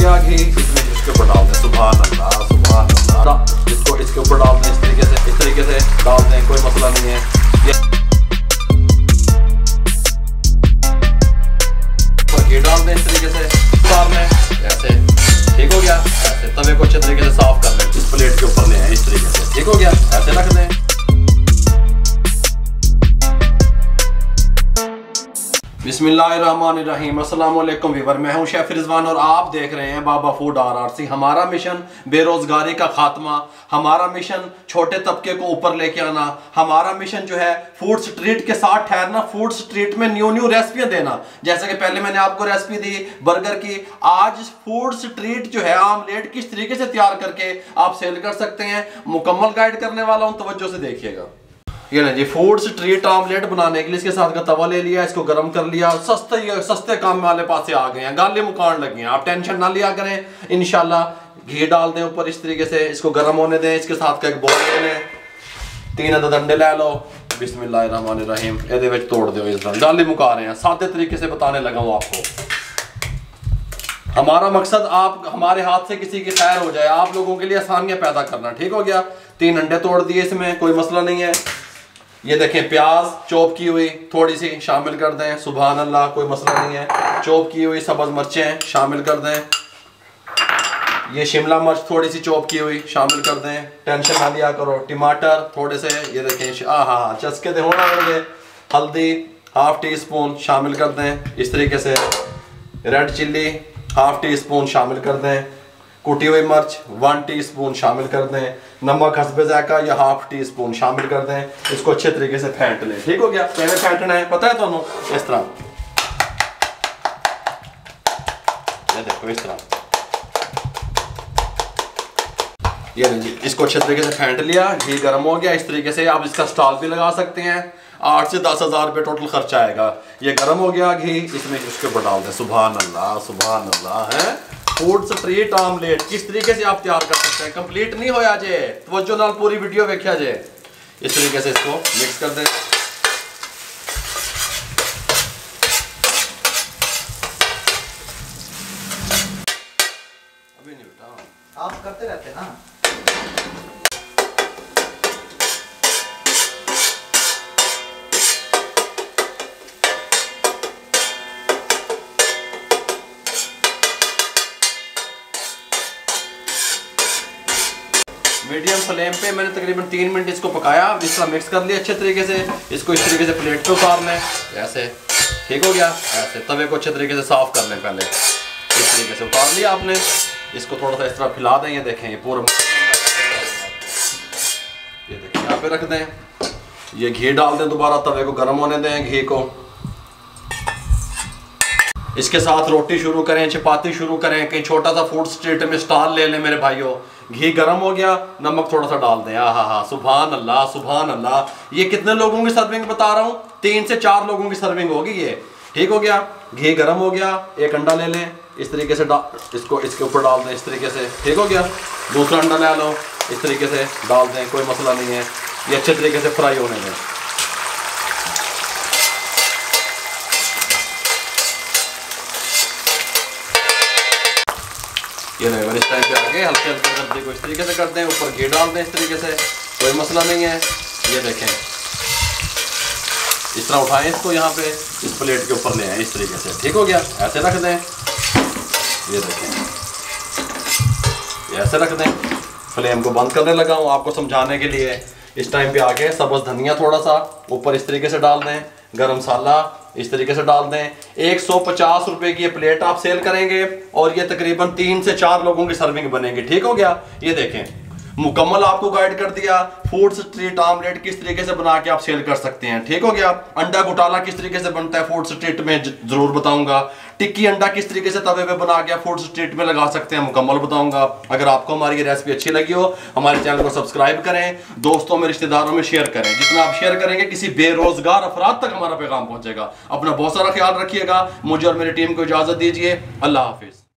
गया घी, इसमें इसके ऊपर डाल दें। सुभान अल्लाह सुभान अल्लाह। इसको इसके ऊपर डाल दें इस तरीके से डाल दें, कोई मसला नहीं है। घी डाल दें इस तरीके से उतार लें ऐसे, ठीक हो गया। ऐसे तवे को अच्छे तरीके से साफ कर लें, इस प्लेट के ऊपर ले आए इस तरीके से, ठीक हो गया। ऐसे रख दें। बिस्मिल्लाहिर्रहमानिर्रहीम। अस्सलाम वालेकुम व्यूअर, मैं हूं शेफ रिजवान और आप देख रहे हैं बाबा फूड RRC। हमारा मिशन बेरोजगारी का खात्मा, हमारा मिशन छोटे तबके को ऊपर लेके आना, हमारा मिशन जो है फूड स्ट्रीट के साथ ठहरना, फूड स्ट्रीट में न्यू रेसिपियां देना। जैसे कि पहले मैंने आपको रेसिपी दी बर्गर की, आज फूड स्ट्रीट जो है आमलेट किस तरीके से तैयार करके आप सेल कर सकते हैं, मुकम्मल गाइड करने वाला हूं, तवज्जो से देखिएगा। ये ना जी, फूड स्ट्रीट आमलेट बनाने के लिए इसके साथ का तवा ले लिया, इसको गर्म कर लिया। सस्ते काम वाले पास से आ गए हैं, गाले मुकान लगे हैं, आप टेंशन ना लिया करें। इंशाल्लाह घी डाल दें ऊपर इस तरीके से, इसको गर्म होने दें। इसके साथ का एक बोल ले लें, 3 अदद अंडे ले लो। बिस्मिल्लाहिर्रहमानिर्रहीम, ये विच तोड़ दो। इस तरह गाले मुका रहे हैं, सादे तरीके से बताने लगा हूँ आपको। हमारा मकसद आप हमारे हाथ से किसी की खैर हो जाए, आप लोगों के लिए आसानियां पैदा करना, ठीक हो गया। 3 अंडे तोड़ दिए, इसमें कोई मसला नहीं है। ये देखें प्याज चॉप की हुई थोड़ी सी शामिल कर दें। सुभान अल्लाह, कोई मसला नहीं है। चॉप की हुई सब्ज मिर्चें शामिल कर दें। ये शिमला मिर्च थोड़ी सी चॉप की हुई शामिल कर दें, टेंशन ना लिया करो। टमाटर थोड़े से, ये देखें हाँ चस्के दे होना होंगे। हल्दी ½ टी स्पून शामिल कर दें इस तरीके से। रेड चिल्ली ½ टी स्पून शामिल कर दें। कुटी हुई मिर्च 1 टीस्पून शामिल कर दें। नमक हस्बे जायका या ½ टी स्पून शामिल कर दें। इसको अच्छे तरीके से फेंट लें, ठीक हो गया। पहले फेंटना है, पता है ਤੁਹਾਨੂੰ, इस तरह, ये देखो इस तरह, ये जी, इसको अच्छे तरीके से फेंट लिया। घी गर्म हो गया इस तरीके से। आप इसका स्टॉल भी लगा सकते हैं, 8 से 10 हज़ार रुपये टोटल खर्चा आएगा। ये गर्म हो गया घी, इसमें इसके ऊपर डाल दें। सुभान अल्लाह है। फूड स्ट्रीट आमलेट किस तरीके से आप तैयार कर सकते हैं, कंप्लीट नहीं होया जे, तवज्जो नाल पूरी वीडियो देखिया जे। इस तरीके से इसको मिक्स कर दें। अभी नहीं बेटा, आप करते रहते ना। मीडियम फ्लेम पे मैंने तकरीबन 3 मिनट इसको पकाया। इस तरह मिक्स कर लिया अच्छे तरीके से। इसको इस तरीके से प्लेट पे उतार लें ऐसे, ठीक हो गया। ऐसे तवे को अच्छे तरीके से साफ कर लें पहले। इस तरीके से उतार लिया आपने। इसको थोड़ा सा इस तरह फैला दें। ये देखें, ये पूरा, ये देखें, यहाँ पे रख दें। ये घी डाल दें दोबारा, तवे को गर्म होने दें घी को। इसके साथ रोटी शुरू करें, चपाती शुरू करें, कहीं छोटा सा फूड स्ट्रीट में स्टॉल ले लें मेरे भाइयों। घी गर्म हो गया, नमक थोड़ा सा डाल दें। हाँ, सुभान अल्लाह सुभान अल्लाह। ये कितने लोगों की सर्विंग बता रहा हूँ, 3 से 4 लोगों की सर्विंग होगी ये, ठीक हो गया। घी गर्म हो गया, एक अंडा ले लें इस तरीके से, इसको इसके ऊपर डाल दें इस तरीके से, ठीक हो गया। दूसरा अंडा ले लो, इस तरीके से डाल दें, कोई मसला नहीं है। ये अच्छे तरीके से फ्राई होने दें। ये नहीं, इस टाइम पे आगे हल्के सब्जी को इस तरीके से कर दें, ऊपर घी डाल दें इस तरीके से, कोई मसला नहीं है। ये देखें, इस तरह उठाएं इसको, यहाँ पे इस प्लेट के ऊपर ले आए इस तरीके से, ठीक हो गया। ऐसे रख दें, ये देखें, ये ऐसे रख दें। फ्लेम को बंद करने लगा हूँ आपको समझाने के लिए। इस टाइम पे आके सब्ज़ धनिया थोड़ा सा ऊपर इस तरीके से डाल दें। गरम मसाला इस तरीके से डाल दें। 150 रुपए की ये प्लेट आप सेल करेंगे और ये तकरीबन 3 से 4 लोगों की सर्विंग बनेगी, ठीक हो गया। ये देखें, मुकम्मल आपको गाइड कर दिया। फूड स्ट्रीट आमलेट किस तरीके से बना के आप सेल कर सकते हैं, ठीक हो गया। अंडा घोटाला किस तरीके से बनता है फूड स्ट्रीट में जरूर बताऊंगा। टिक्की अंडा किस तरीके से तवे पे बना के फूड स्ट्रीट में लगा सकते हैं, मुकम्मल बताऊंगा। अगर आपको हमारी ये रेसिपी अच्छी लगी हो, हमारे चैनल को सब्सक्राइब करें, दोस्तों में रिश्तेदारों में शेयर करें। जितना आप शेयर करेंगे किसी बेरोजगार अफराद तक हमारा पैगाम पहुंचेगा। अपना बहुत सारा ख्याल रखिएगा। मुझे और मेरी टीम को इजाजत दीजिए। अल्लाह हाफिज।